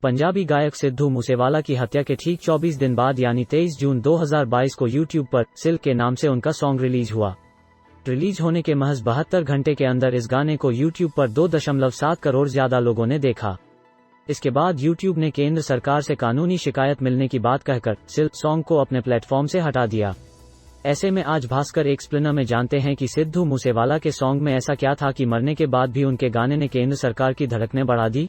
पंजाबी गायक सिद्धू मूसेवाला की हत्या के ठीक 24 दिन बाद यानी 23 जून 2022 को यूट्यूब पर सिल के नाम से उनका सॉन्ग रिलीज हुआ। रिलीज होने के महज 72 घंटे के अंदर इस गाने को यूट्यूब पर 2.7 करोड़ ज्यादा लोगों ने देखा। इसके बाद यूट्यूब ने केंद्र सरकार से कानूनी शिकायत मिलने की बात कहकर सिल सॉन्ग को अपने प्लेटफॉर्म से हटा दिया। ऐसे में आज भास्कर एक्सप्लेनर में जानते हैं कि सिद्धू मूसेवाला के सॉन्ग में ऐसा क्या था कि मरने के बाद भी उनके गाने ने केंद्र सरकार की धड़कनें बढ़ा दी।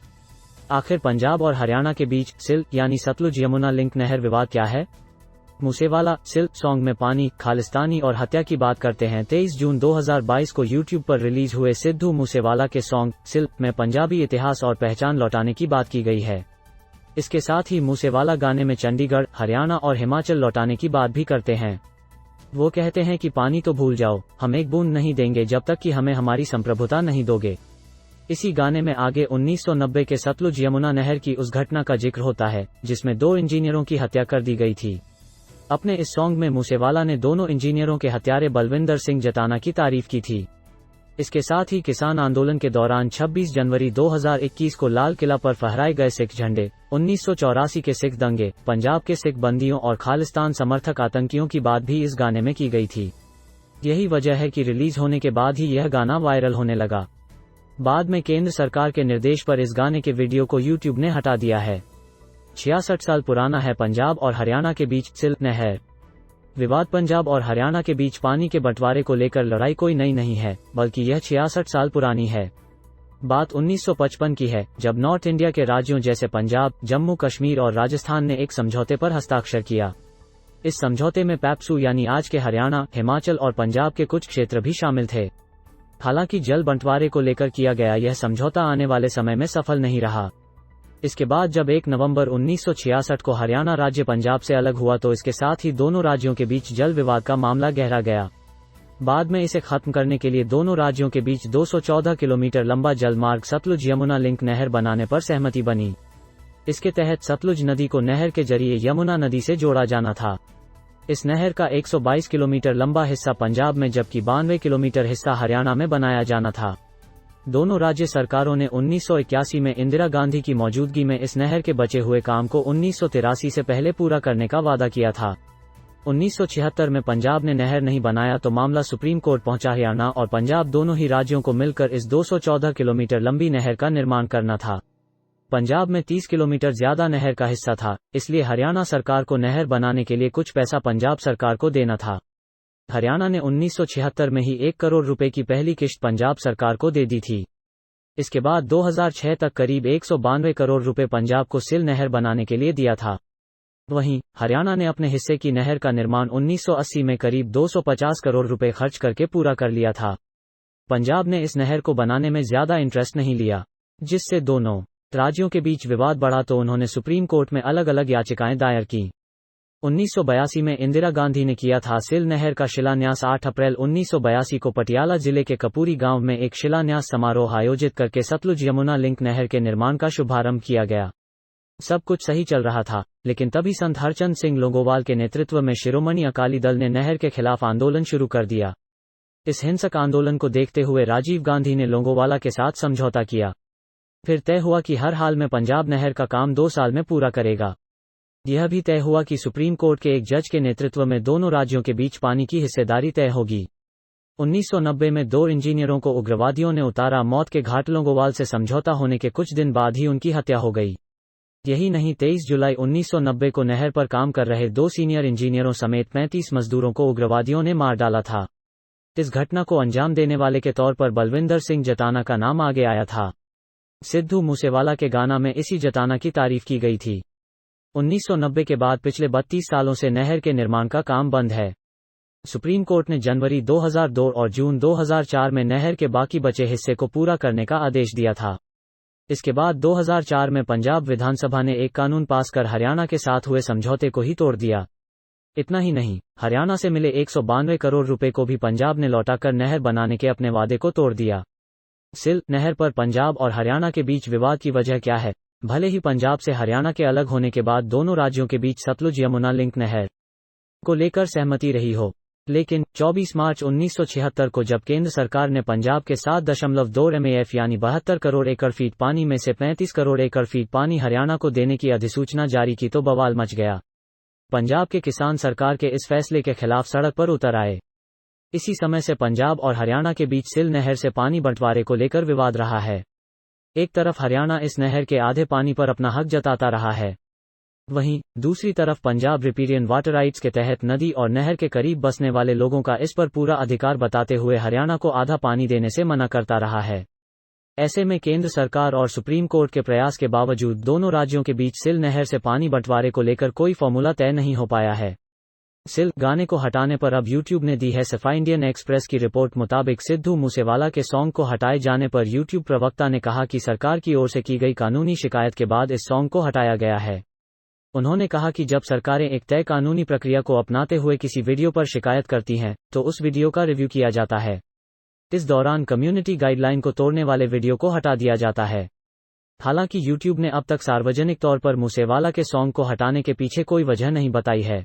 आखिर पंजाब और हरियाणा के बीच सिल यानी सतलुज यमुना लिंक नहर विवाद क्या है? मूसेवाला सिल सॉन्ग में पानी, खालिस्तानी और हत्या की बात करते हैं। 23 जून 2022 को यूट्यूब पर रिलीज हुए सिद्धू मूसेवाला के सॉन्ग सिल में पंजाबी इतिहास और पहचान लौटाने की बात की गई है। इसके साथ ही मूसेवाला गाने में चंडीगढ़, हरियाणा और हिमाचल लौटाने की बात भी करते हैं। वो कहते हैं कि पानी तो भूल जाओ, हम एक बूंद नहीं देंगे जब तक कि हमें हमारी संप्रभुता नहीं दोगे। इसी गाने में आगे 1990 के सतलुज यमुना नहर की उस घटना का जिक्र होता है जिसमें 2 इंजीनियरों की हत्या कर दी गई थी। अपने इस सॉन्ग में मूसेवाला ने दोनों इंजीनियरों के हत्यारे बलविंदर सिंह जताना की तारीफ की थी। इसके साथ ही किसान आंदोलन के दौरान 26 जनवरी 2021 को लाल किला पर फहराए गए सिख झंडे, 1984 के सिख दंगे, पंजाब के सिख बंदियों और खालिस्तान समर्थक आतंकियों की बात भी इस गाने में की गई थी। यही वजह है कि रिलीज होने के बाद ही यह गाना वायरल होने लगा। बाद में केंद्र सरकार के निर्देश पर इस गाने के वीडियो को यूट्यूब ने हटा दिया है। 66 साल पुराना है पंजाब और हरियाणा के बीच सिल नहर विवाद। पंजाब और हरियाणा के बीच पानी के बंटवारे को लेकर लड़ाई कोई नई नहीं है, बल्कि यह 66 साल पुरानी है। बात 1955 की है, जब नॉर्थ इंडिया के राज्यों जैसे पंजाब, जम्मू कश्मीर और राजस्थान ने एक समझौते पर हस्ताक्षर किया। इस समझौते में पैप्सू यानी आज के हरियाणा, हिमाचल और पंजाब के कुछ क्षेत्र भी शामिल थे। हालांकि जल बंटवारे को लेकर किया गया यह समझौता आने वाले समय में सफल नहीं रहा। इसके बाद जब 1 नवंबर 1966 को हरियाणा राज्य पंजाब से अलग हुआ तो इसके साथ ही दोनों राज्यों के बीच जल विवाद का मामला गहरा गया। बाद में इसे खत्म करने के लिए दोनों राज्यों के बीच 214 किलोमीटर लंबा जलमार्ग सतलुज यमुना लिंक नहर बनाने पर सहमति बनी। इसके तहत सतलुज नदी को नहर के जरिए यमुना नदी से जोड़ा जाना था। इस नहर का 122 किलोमीटर लंबा हिस्सा पंजाब में जबकि 92 किलोमीटर हिस्सा हरियाणा में बनाया जाना था। दोनों राज्य सरकारों ने 1981 में इंदिरा गांधी की मौजूदगी में इस नहर के बचे हुए काम को 1983 से पहले पूरा करने का वादा किया था। 1976 में पंजाब ने नहर नहीं बनाया तो मामला सुप्रीम कोर्ट पहुंचा। हरियाणा और पंजाब दोनों ही राज्यों को मिलकर इस 214 किलोमीटर लंबी नहर का निर्माण करना था। पंजाब में 30 किलोमीटर ज्यादा नहर का हिस्सा था, इसलिए हरियाणा सरकार को नहर बनाने के लिए कुछ पैसा पंजाब सरकार को देना था। हरियाणा ने 1976 में ही 1 करोड़ रुपए की पहली किश्त पंजाब सरकार को दे दी थी। इसके बाद 2006 तक करीब 192 करोड़ रुपए पंजाब को सिल नहर बनाने के लिए दिया था। वहीं हरियाणा ने अपने हिस्से की नहर का निर्माण 1980 में करीब 250 करोड़ रुपए खर्च करके पूरा कर लिया था। पंजाब ने इस नहर को बनाने में ज्यादा इंटरेस्ट नहीं लिया, जिससे दोनों राज्यों के बीच विवाद बढ़ा तो उन्होंने सुप्रीम कोर्ट में अलग अलग याचिकाएं दायर की। 1982 में इंदिरा गांधी ने किया था सिल नहर का शिलान्यास। 8 अप्रैल 1982 को पटियाला जिले के कपूरी गांव में एक शिलान्यास समारोह आयोजित करके सतलुज यमुना लिंक नहर के निर्माण का शुभारंभ किया गया। सब कुछ सही चल रहा था, लेकिन तभी संत हरचंद सिंह लोंगोवाल के नेतृत्व में शिरोमणि अकाली दल ने नहर के खिलाफ आंदोलन शुरू कर दिया। इस हिंसक आंदोलन को देखते हुए राजीव गांधी ने लोंगोवाला के साथ समझौता किया। फिर तय हुआ कि हर हाल में पंजाब नहर का काम 2 साल में पूरा करेगा। यह भी तय हुआ कि सुप्रीम कोर्ट के एक जज के नेतृत्व में दोनों राज्यों के बीच पानी की हिस्सेदारी तय होगी। 1990 में 2 इंजीनियरों को उग्रवादियों ने उतारा मौत के घाट। लोंगोवाल से समझौता होने के कुछ दिन बाद ही उनकी हत्या हो गई। यही नहीं, 23 जुलाई 1990 को नहर पर काम कर रहे 2 सीनियर इंजीनियरों समेत 35 मजदूरों को उग्रवादियों ने मार डाला था। इस घटना को अंजाम देने वाले के तौर पर बलविंदर सिंह जताना का नाम आगे आया था। सिद्धू मूसेवाला के गाना में इसी जताना की तारीफ की गई थी। 1990 के बाद पिछले 32 सालों से नहर के निर्माण का काम बंद है। सुप्रीम कोर्ट ने जनवरी 2002 और जून 2004 में नहर के बाकी बचे हिस्से को पूरा करने का आदेश दिया था। इसके बाद 2004 में पंजाब विधानसभा ने एक कानून पास कर हरियाणा के साथ हुए समझौते को ही तोड़ दिया। इतना ही नहीं, हरियाणा से मिले 192 करोड़ रुपए को भी पंजाब ने लौटाकर नहर बनाने के अपने वादे को तोड़ दिया। सिल नहर पर पंजाब और हरियाणा के बीच विवाद की वजह क्या है? भले ही पंजाब से हरियाणा के अलग होने के बाद दोनों राज्यों के बीच सतलुज यमुना लिंक नहर को लेकर सहमति रही हो, लेकिन 24 मार्च 1976 को जब केंद्र सरकार ने पंजाब के 7.2 MAF यानी 72 करोड़ एकड़ फीट पानी में से 35 करोड़ एकड़ फीट पानी हरियाणा को देने की अधिसूचना जारी की तो बवाल मच गया। पंजाब के किसान सरकार के इस फैसले के खिलाफ सड़क पर उतर आए। इसी समय से पंजाब और हरियाणा के बीच सिल नहर से पानी बंटवारे को लेकर विवाद रहा है। एक तरफ हरियाणा इस नहर के आधे पानी पर अपना हक जताता रहा है, वहीं दूसरी तरफ पंजाब रिपीरियन वाटर राइट्स के तहत नदी और नहर के करीब बसने वाले लोगों का इस पर पूरा अधिकार बताते हुए हरियाणा को आधा पानी देने से मना करता रहा है। ऐसे में केंद्र सरकार और सुप्रीम कोर्ट के प्रयास के बावजूद दोनों राज्यों के बीच सिल नहर से पानी बंटवारे को लेकर कोई फॉर्मूला तय नहीं हो पाया है। सिल गाने को हटाने पर अब यूट्यूब ने दी है सफाई। इंडियन एक्सप्रेस की रिपोर्ट मुताबिक सिद्धू मूसेवाला के सॉन्ग को हटाए जाने पर यूट्यूब प्रवक्ता ने कहा कि सरकार की ओर से की गई कानूनी शिकायत के बाद इस सॉन्ग को हटाया गया है। उन्होंने कहा कि जब सरकारें एक तय कानूनी प्रक्रिया को अपनाते हुए किसी वीडियो पर शिकायत करती हैं, तो उस वीडियो का रिव्यू किया जाता है। इस दौरान कम्युनिटी गाइडलाइन को तोड़ने वाले वीडियो को हटा दिया जाता है। हालांकि यूट्यूब ने अब तक सार्वजनिक तौर पर मूसेवाला के सॉन्ग को हटाने के पीछे कोई वजह नहीं बताई है।